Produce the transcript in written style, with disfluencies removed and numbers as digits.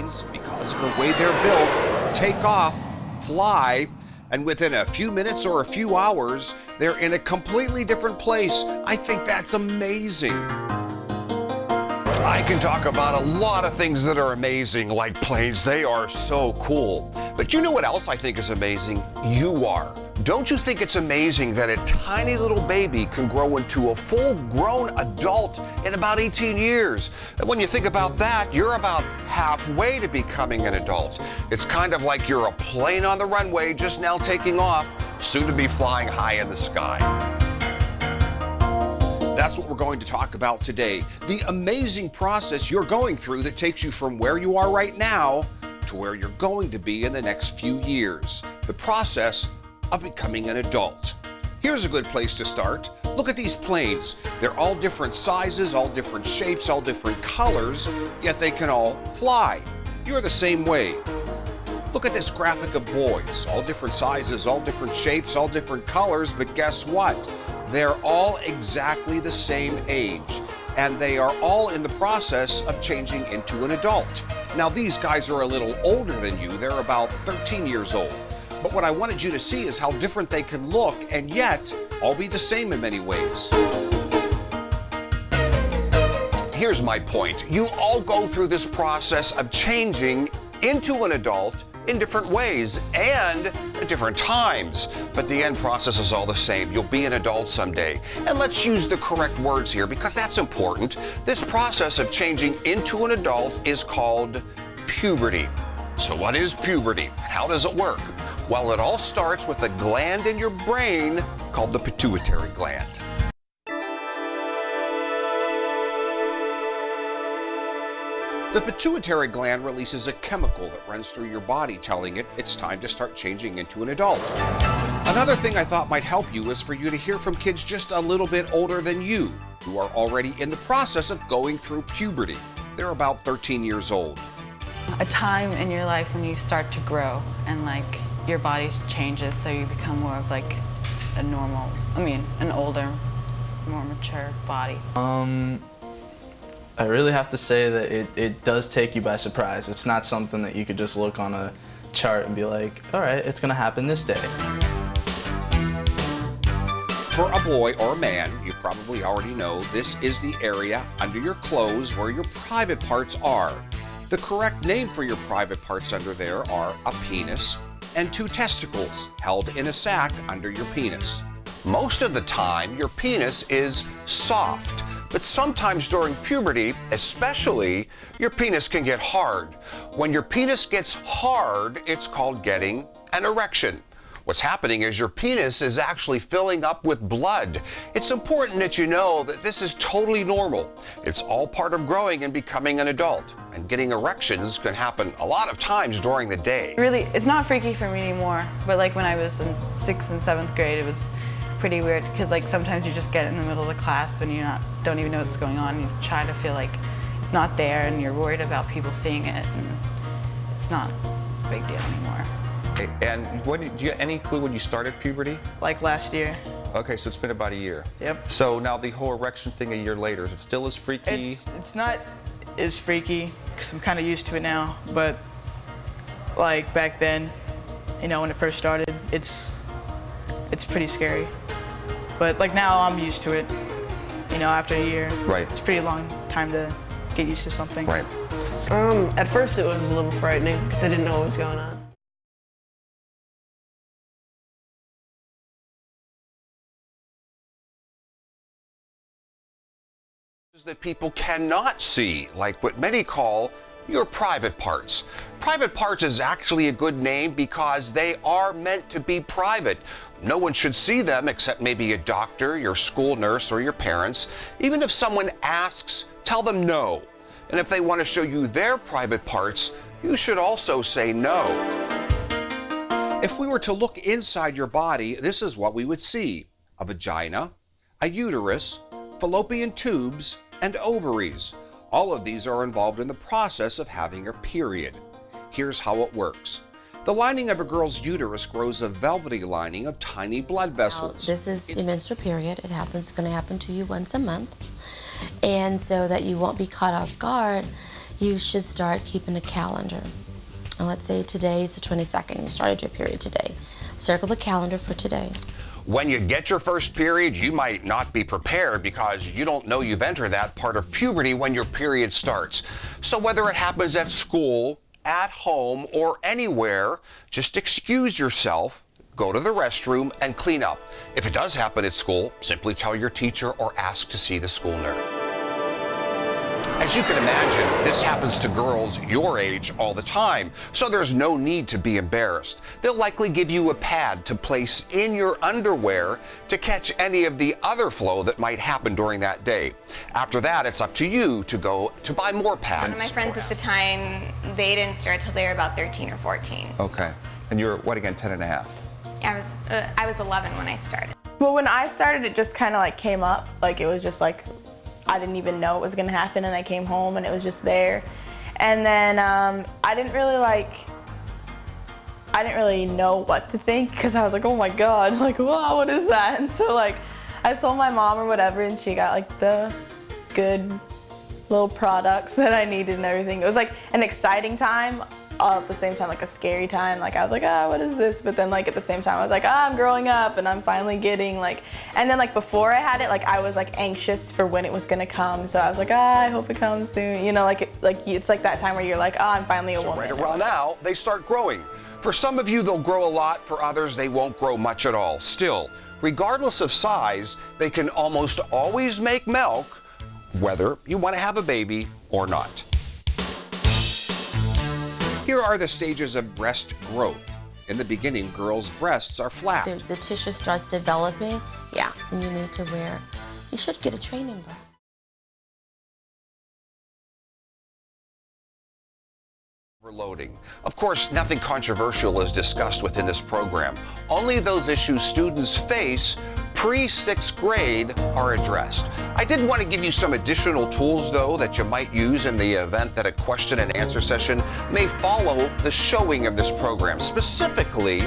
planes, because of the way they're built, take off, fly, and within a few minutes or a few hours, they're in a completely different place. I think that's amazing. I can talk about a lot of things that are amazing, like planes. They are so cool. But you know what else I think is amazing? You are. Don't you think it's amazing that a tiny little baby can grow into a full-grown adult in about 18 years? And when you think about that, you're about halfway to becoming an adult. It's kind of like you're a plane on the runway just now taking off, soon to be flying high in the sky. That's what we're going to talk about today. The amazing process you're going through that takes you from where you are right now to where you're going to be in the next few years. The process of becoming an adult. Here's a good place to start. Look at these planes. They're all different sizes, all different shapes, all different colors, yet they can all fly. You're the same way. Look at this graphic of boys. All different sizes, all different shapes, all different colors, but guess what? They're all exactly the same age, and they are all in the process of changing into an adult. Now, these guys are a little older than you. They're about 13 years old. But what I wanted you to see is how different they can look and yet all be the same in many ways. Here's my point. You all go through this process of changing into an adult in different ways and at different times. But the end process is all the same. You'll be an adult someday. And let's use the correct words here because that's important. This process of changing into an adult is called puberty. So what is puberty? How does it work? Well, it all starts with a gland in your brain called the pituitary gland. The pituitary gland releases a chemical that runs through your body telling it it's time to start changing into an adult. Another thing I thought might help you is for you to hear from kids just a little bit older than you, who are already in the process of going through puberty. They're about 13 years old. A time in your life when you start to grow and your body changes so you become more of an older, more mature body. I really have to say that it does take you by surprise. It's not something that you could just look on a chart and be like, all right, it's gonna happen this day. For a boy or a man, you probably already know this is the area under your clothes where your private parts are. The correct name for your private parts under there are a penis and two testicles held in a sac under your penis. Most of the time, your penis is soft. But sometimes during puberty, especially, your penis can get hard. When your penis gets hard, it's called getting an erection. What's happening is your penis is actually filling up with blood. It's important that you know that this is totally normal. It's all part of growing and becoming an adult. And getting erections can happen a lot of times during the day. Really, it's not freaky for me anymore, but when I was in 6th and 7th grade, it was pretty weird because sometimes you just get in the middle of the class when you don't even know what's going on. You try to feel like it's not there and you're worried about people seeing it, and it's not a big deal anymore. And do you have any clue when you started puberty? Last year. Okay, so it's been about a year. Yep. So now the whole erection thing a year later, is it still as freaky? It's not as freaky because I'm kind of used to it now, but back then, when it first started, it's pretty scary. But now I'm used to it, after a year. Right. It's a pretty long time to get used to something. Right. At first it was a little frightening because I didn't know what was going on. That people cannot see, like what many call your private parts. Private parts is actually a good name because they are meant to be private. No one should see them except maybe a doctor, your school nurse, or your parents. Even if someone asks, tell them no. And if they want to show you their private parts, you should also say no. If we were to look inside your body, this is what we would see: a vagina, a uterus, fallopian tubes, and ovaries. All of these are involved in the process of having a period. Here's how it works. The lining of a girl's uterus grows a velvety lining of tiny blood vessels. This is your menstrual period. It's going to happen to you once a month. And so that you won't be caught off guard, you should start keeping a calendar. And let's say today is the 22nd, you started your period today. Circle the calendar for today. When you get your first period, you might not be prepared because you don't know you've entered that part of puberty when your period starts. So whether it happens at school, at home, or anywhere, just excuse yourself, go to the restroom, and clean up. If it does happen at school, simply tell your teacher or ask to see the school nurse. As you can imagine, this happens to girls your age all the time, so there's no need to be embarrassed. They'll likely give you a pad to place in your underwear to catch any of the other flow that might happen during that day. After that, it's up to you to go to buy more pads. One of my friends at the time, they didn't start till they were about 13 or 14. Okay. And you're, what again, 10 and a half? I was 11 when I started. Well, when I started, it just kind of like came up. Like it was just like, I didn't even know it was gonna happen, and I came home and it was just there. And then I didn't really know what to think, because I was like, oh my God, like, wow, what is that? And so like, I told my mom or whatever, and she got like the good little products that I needed and everything. It was like an exciting time, all at the same time like a scary time. Like I was like, what is this? But then like at the same time I was like, I'm growing up and I'm finally getting like, and then like before I had it, like I was like anxious for when it was gonna come. So I was like, I hope it comes soon. You know, like it's like that time where you're like, I'm finally a woman. Right around now, they start growing. For some of you, they'll grow a lot. For others, they won't grow much at all. Still, regardless of size, they can almost always make milk, whether you want to have a baby or not. Here are the stages of breast growth. In the beginning, girls' breasts are flat. The tissue starts developing, yeah, and you should get a training bra. Overloading. Of course, nothing controversial is discussed within this program. Only those issues students face pre-6th grade are addressed. I did want to give you some additional tools, though, that you might use in the event that a question and answer session may follow the showing of this program. Specifically,